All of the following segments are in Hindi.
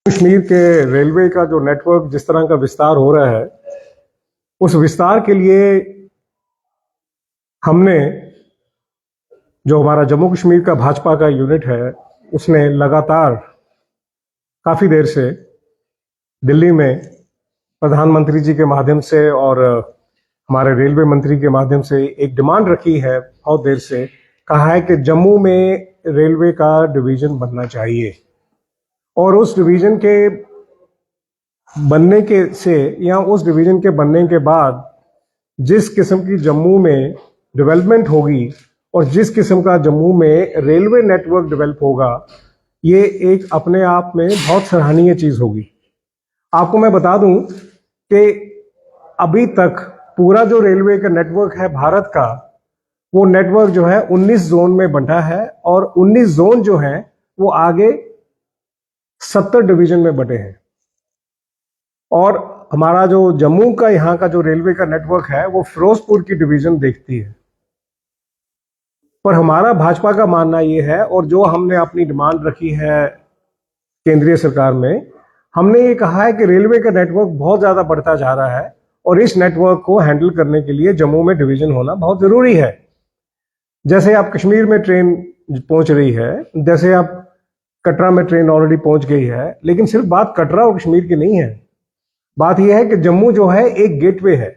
कश्मीर के रेलवे का जो नेटवर्क जिस तरह का विस्तार हो रहा है, उस विस्तार के लिए हमने जो हमारा जम्मू कश्मीर का भाजपा का यूनिट है, उसने लगातार काफ़ी देर से दिल्ली में प्रधानमंत्री जी के माध्यम से और हमारे रेलवे मंत्री के माध्यम से एक डिमांड रखी है। बहुत देर से कहा है कि जम्मू में रेलवे का डिवीज़न बनना चाहिए और उस डिवीज़न के बनने के से या उस डिवीज़न के बनने के बाद जिस किस्म की जम्मू में डेवलपमेंट होगी और जिस किस्म का जम्मू में रेलवे नेटवर्क डेवलप होगा, ये एक अपने आप में बहुत सराहनीय चीज़ होगी। आपको मैं बता दूं कि अभी तक पूरा जो रेलवे का नेटवर्क है भारत का, वो नेटवर्क जो है 19 जोन में बंटा है और 19 जोन जो हैं वो आगे 70 डिवीजन में बटे हैं। और हमारा जो जम्मू का यहाँ का जो रेलवे का नेटवर्क है वो फिरोजपुर की डिवीजन देखती है। पर हमारा भाजपा का मानना ये है, और जो हमने अपनी डिमांड रखी है केंद्रीय सरकार में, हमने ये कहा है कि रेलवे का नेटवर्क बहुत ज़्यादा बढ़ता जा रहा है और इस नेटवर्क को हैंडल करने के लिए जम्मू में डिवीजन होना बहुत ज़रूरी है। जैसे आप कश्मीर में ट्रेन पहुंच रही है, जैसे आप कटरा में ट्रेन ऑलरेडी पहुंच गई है, लेकिन सिर्फ बात कटरा और कश्मीर की नहीं है। बात यह है कि जम्मू जो है एक गेटवे है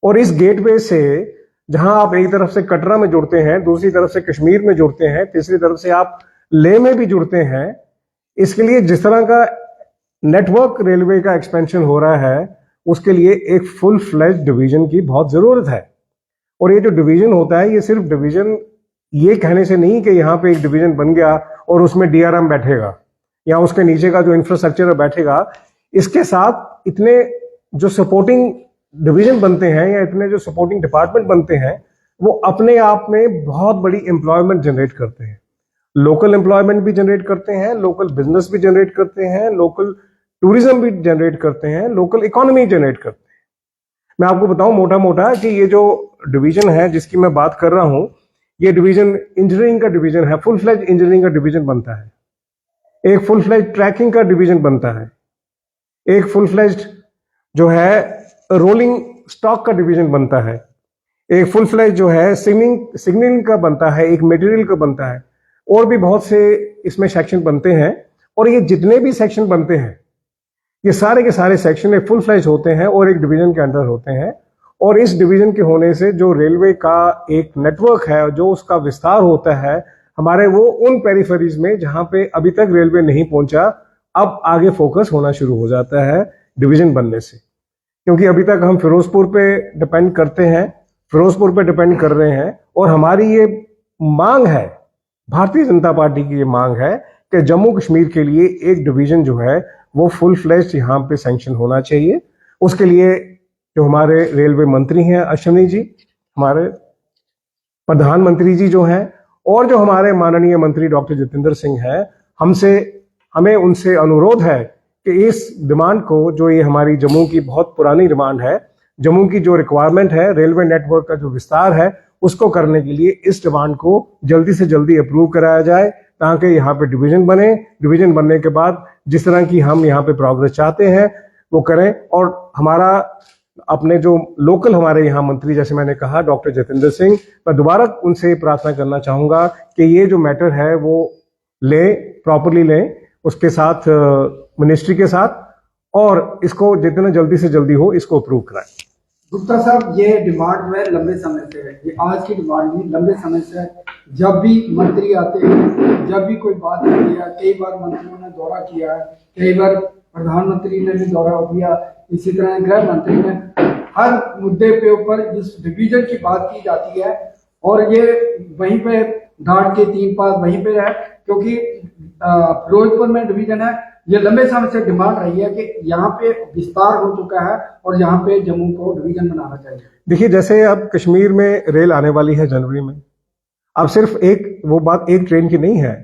और इस गेटवे से जहां आप एक तरफ से कटरा में जुड़ते हैं, दूसरी तरफ से कश्मीर में जुड़ते हैं, तीसरी तरफ से आप लेह में भी जुड़ते हैं। इसके लिए जिस तरह का नेटवर्क रेलवे का एक्सपेंशन हो रहा है, उसके लिए एक फुल फ्लेज डिवीजन की बहुत जरूरत है। और ये जो डिवीजन होता है, ये सिर्फ डिवीजन ये कहने से नहीं कि यहाँ पे एक डिवीजन बन गया और उसमें डीआरएम बैठेगा या उसके नीचे का जो इंफ्रास्ट्रक्चर बैठेगा। इसके साथ इतने जो सपोर्टिंग डिवीजन बनते हैं या इतने जो सपोर्टिंग डिपार्टमेंट बनते हैं, वो अपने आप में बहुत बड़ी एम्प्लॉयमेंट जनरेट करते हैं। लोकल एम्प्लॉयमेंट भी जनरेट करते हैं, लोकल बिजनेस भी जनरेट करते हैं, लोकल टूरिज्म भी जनरेट करते हैं, लोकल इकोनॉमी जनरेट करते हैं। मैं आपको बताऊं मोटा मोटा कि ये जो डिवीजन है जिसकी मैं बात कर रहा हूं, ये डिवीजन इंजीनियरिंग का डिवीजन है। फुल फ्लेज इंजीनियरिंग का डिवीजन बनता है, एक फुल फ्लेज ट्रैकिंग का डिवीजन बनता है, एक फुल फ्लेज जो है रोलिंग स्टॉक का डिवीजन बनता है, एक फुल फ्लेज जो है सिग्नलिंग का बनता है, एक मटेरियल का बनता है, और भी बहुत से इसमें सेक्शन बनते हैं। और ये जितने भी सेक्शन बनते हैं, ये सारे के सारे सेक्शन एक फुल फ्लेज होते हैं और एक डिवीजन के अंडर होते हैं। और इस डिवीजन के होने से जो रेलवे का एक नेटवर्क है, जो उसका विस्तार होता है हमारे, वो उन पेरिफेरीज में जहां पे अभी तक रेलवे नहीं पहुंचा, अब आगे फोकस होना शुरू हो जाता है डिवीजन बनने से। क्योंकि अभी तक हम फिरोजपुर पे डिपेंड करते हैं, फिरोजपुर पे डिपेंड कर रहे हैं, और हमारी ये मांग है, भारतीय जनता पार्टी की ये मांग है कि जम्मू कश्मीर के लिए एक डिवीजन जो है वो फुल फ्लेज यहाँ पे सैंक्शन होना चाहिए। उसके लिए जो हमारे रेलवे मंत्री हैं अश्विनी जी, हमारे प्रधानमंत्री जी जो हैं, और जो हमारे माननीय मंत्री डॉक्टर जितेंद्र सिंह हैं, हमें उनसे अनुरोध है कि इस डिमांड को, जो ये हमारी जम्मू की बहुत पुरानी डिमांड है, जम्मू की जो रिक्वायरमेंट है रेलवे नेटवर्क का जो विस्तार है, उसको करने के लिए इस डिमांड को जल्दी से जल्दी अप्रूव कराया जाए, ताकि यहाँ पे डिवीजन बने। डिवीजन बनने के बाद जिस तरह की हम यहाँ पे प्रोग्रेस चाहते हैं वो करें। और हमारा अपने जो लोकल हमारे यहाँ मंत्री, जैसे मैंने कहा डॉक्टर जितेंद्र सिंह, मैं दोबारा उनसे प्रार्थना करना चाहूँगा कि ये जो मैटर है वो लें, प्रॉपरली लें, उसके साथ मिनिस्ट्री के साथ, और इसको जितना जल्दी से जल्दी हो इसको अप्रूव कराएं। गुप्ता साहब, ये डिमांड में लंबे समय से है, ये आज की डिमांड नहीं, लंबे समय से है। जब भी मंत्री आते हैं, जब भी कोई बात होती है, कई बार मंत्रियों ने दौरा किया है, कई बार प्रधानमंत्री ने भी दौरा किया, इसी तरह गृह मंत्री ने, हर मुद्दे पे ऊपर इस डिवीजन की बात की जाती है। और ये वहीं पे डांट के 3 पास वहीं पे है, क्योंकि फिरोजपुर में डिवीजन है। ये लंबे समय से डिमांड रही है कि यहाँ पे विस्तार हो चुका है और यहाँ पे जम्मू को डिवीजन बनाना चाहिए। देखिए, जैसे अब कश्मीर में रेल आने वाली है जनवरी में, अब सिर्फ एक वो बात एक ट्रेन की नहीं है,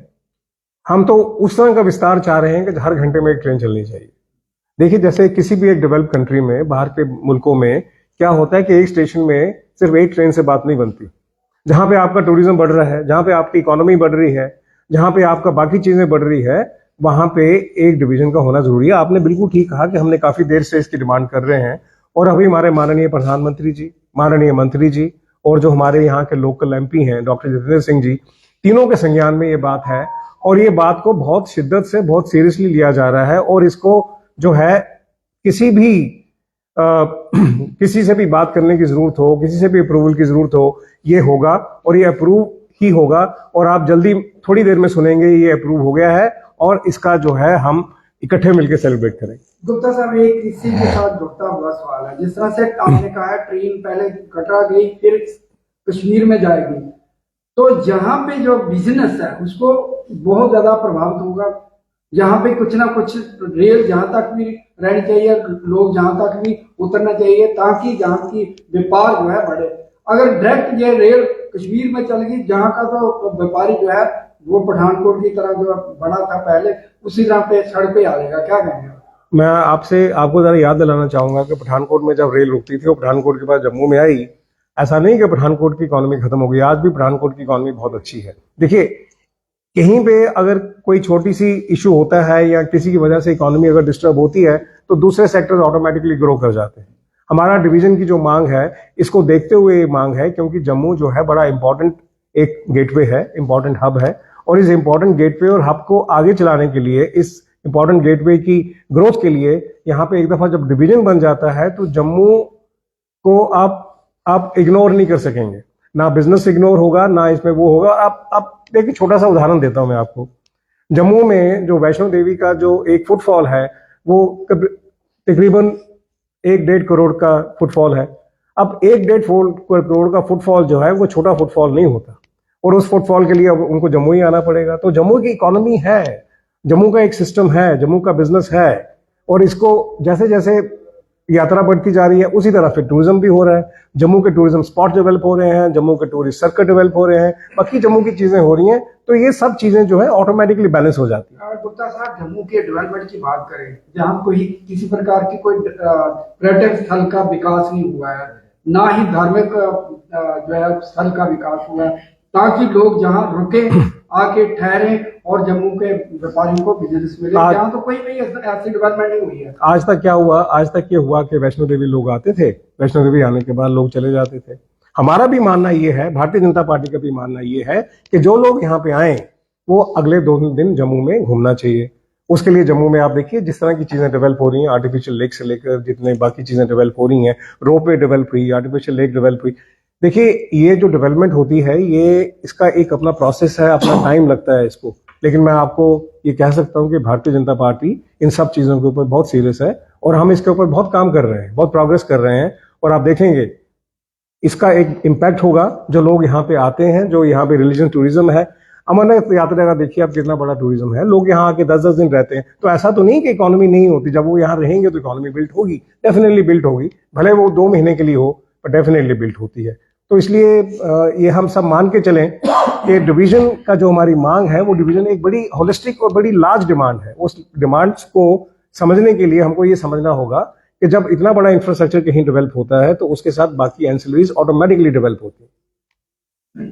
हम तो उस तरह का विस्तार चाह रहे हैं कि हर घंटे में एक ट्रेन चलनी चाहिए। देखिए, जैसे किसी भी एक डेवलप कंट्री में, बाहर के मुल्कों में क्या होता है कि एक स्टेशन में सिर्फ एक ट्रेन से बात नहीं बनती। जहां पे आपका टूरिज्म बढ़ रहा है, जहां पे आपकी इकोनॉमी बढ़ रही है, जहां पे आपका बाकी चीजें बढ़ रही है, वहां पे एक डिवीजन का होना जरूरी है। आपने बिल्कुल ठीक कहा कि हमने काफी देर से इसकी डिमांड कर रहे हैं, और अभी हमारे माननीय प्रधानमंत्री जी, माननीय मंत्री जी और जो हमारे यहाँ के लोकल एमपी हैं डॉक्टर जितेंद्र सिंह जी, तीनों के संज्ञान में ये बात है, और ये बात को बहुत शिद्दत से, बहुत सीरियसली लिया जा रहा है। और इसको जो है किसी भी किसी से भी बात करने की जरूरत हो, किसी से भी अप्रूवल की जरूरत हो, ये होगा और ये अप्रूव ही होगा। और आप जल्दी थोड़ी देर में सुनेंगे ये अप्रूव हो गया है, और इसका जो है हम इकट्ठे मिलकर सेलिब्रेट करेंगे। गुप्ता साहब, एक इसी के साथ जुड़ता हुआ सवाल है। जिस तरह से आपने कहा है ट्रेन पहले कटरा गई फिर कश्मीर में जाएगी, तो जहां पे जो बिजनेस है उसको बहुत ज्यादा प्रभावित होगा। जहां पे कुछ ना कुछ रेल जहां तक भी रहनी चाहिए, लोग जहां तक भी उतरना चाहिए, ताकि जहां की व्यापार जो है बढ़े। अगर डायरेक्ट ये रेल कश्मीर में चल गई, जहां का तो व्यापारी जो है वो पठानकोट की तरह जो बना था पहले, उसी तरह पे सड़क पे आ जाएगा। क्या कहेंगे? मैं आपको जरा याद दिलाना चाहूंगा कि पठानकोट में जब रेल रुकती थी वो पठानकोट के बाद जम्मू में आई। ऐसा नहीं कि पठानकोट की इकोनॉमी खत्म हो गई, आज भी पठानकोट की इकोनॉमी बहुत अच्छी है। देखिए, कहीं पे अगर कोई छोटी सी इशू होता है या किसी की वजह से इकोनॉमी अगर डिस्टर्ब होती है तो दूसरे सेक्टर ऑटोमेटिकली ग्रो कर जाते हैं। हमारा डिवीजन की जो मांग है, इसको देखते हुए ये मांग है, क्योंकि जम्मू जो है बड़ा इंपॉर्टेंट एक गेटवे है, इंपॉर्टेंट हब है, और इस इंपॉर्टेंट गेटवे और हब को आगे चलाने के लिए, इस इंपॉर्टेंट गेटवे की ग्रोथ के लिए, यहाँ पे एक दफा जब डिवीजन बन जाता है तो जम्मू को आप इग्नोर नहीं कर सकेंगे। ना बिजनेस इग्नोर होगा, ना इसमें वो होगा। आप देखिए, छोटा सा उदाहरण देता हूं मैं आपको। जम्मू में जो वैष्णो देवी का जो एक फुटफॉल है, वो तकरीबन 1-1.5 करोड़ का फुटफॉल है। अब 1-1.5 करोड़ का फुटफॉल जो है वो छोटा फुटफॉल नहीं होता, और उस फुटफॉल के लिए अब उनको जम्मू ही आना पड़ेगा। तो जम्मू की इकोनॉमी है, जम्मू का एक सिस्टम है, जम्मू का बिजनेस है, और इसको जैसे जैसे यात्रा बढ़ती जा रही है उसी तरह फिर टूरिज्म भी हो रहा है। जम्मू के टूरिज्म स्पॉट डेवलप हो रहे हैं, जम्मू के टूरिस्ट सर्किट डेवलप हो रहे हैं, बाकी जम्मू की चीजें हो रही हैं, तो ये सब चीजें जो है ऑटोमेटिकली बैलेंस हो जाती है। गुप्ता साहब, जम्मू के डेवलपमेंट की बात करें, जहाँ कोई किसी प्रकार की कोई पर्यटक स्थल का विकास नहीं हुआ है, ना ही धार्मिक जो है स्थल का विकास हुआ है, ताकि लोग जहाँ रुके, आके ठहरे और जम्मू के व्यापारियों को बिजनेस मिले, यहाँ तो कोई भी ऐसी डेवलपमेंट नहीं हुई है। आज तक क्या हुआ? आज तक ये हुआ कि वैष्णो देवी लोग आते थे, वैष्णो देवी आने के बाद लोग चले जाते थे। हमारा भी मानना ये है, भारतीय जनता पार्टी का भी मानना ये है कि जो लोग यहाँ पे आए वो अगले 2 दिन जम्मू में घूमना चाहिए। उसके लिए जम्मू में आप देखिए जिस तरह की चीजें डेवलप हो रही हैं, आर्टिफिशियल लेक से लेकर जितने बाकी चीजें डेवलप हो रही हैं, रोपवे डेवलप हुई, आर्टिफिशियल लेक डेवलप हुई। देखिए, ये जो डेवलपमेंट होती है, ये इसका एक अपना प्रोसेस है, अपना टाइम लगता है इसको। लेकिन मैं आपको ये कह सकता हूं कि भारतीय जनता पार्टी इन सब चीजों के ऊपर बहुत सीरियस है, और हम इसके ऊपर बहुत काम कर रहे हैं, बहुत प्रोग्रेस कर रहे हैं, और आप देखेंगे इसका एक इम्पैक्ट होगा। जो लोग यहाँ पे आते हैं, जो यहाँ पे रिलीजन टूरिज्म है, अमरनाथ यात्रा का देखिए आप कितना बड़ा टूरिज्म है, लोग यहाँ आके 10-10 दिन रहते हैं। तो ऐसा तो नहीं कि इकोनॉमी नहीं होती, जब वो यहाँ रहेंगे तो इकोनॉमी बिल्ट होगी, डेफिनेटली बिल्ट होगी, भले वो 2 महीने के लिए हो, पर डेफिनेटली बिल्ट होती है। तो इसलिए ये हम सब मान के चलें कि डिवीजन का जो हमारी मांग है, वो डिवीजन एक बड़ी होलिस्टिक और बड़ी लार्ज डिमांड है। उस डिमांड्स को समझने के लिए हमको ये समझना होगा कि जब इतना बड़ा इंफ्रास्ट्रक्चर कहीं डेवलप होता है तो उसके साथ बाकी एंसिलरीज ऑटोमेटिकली डेवलप होती है।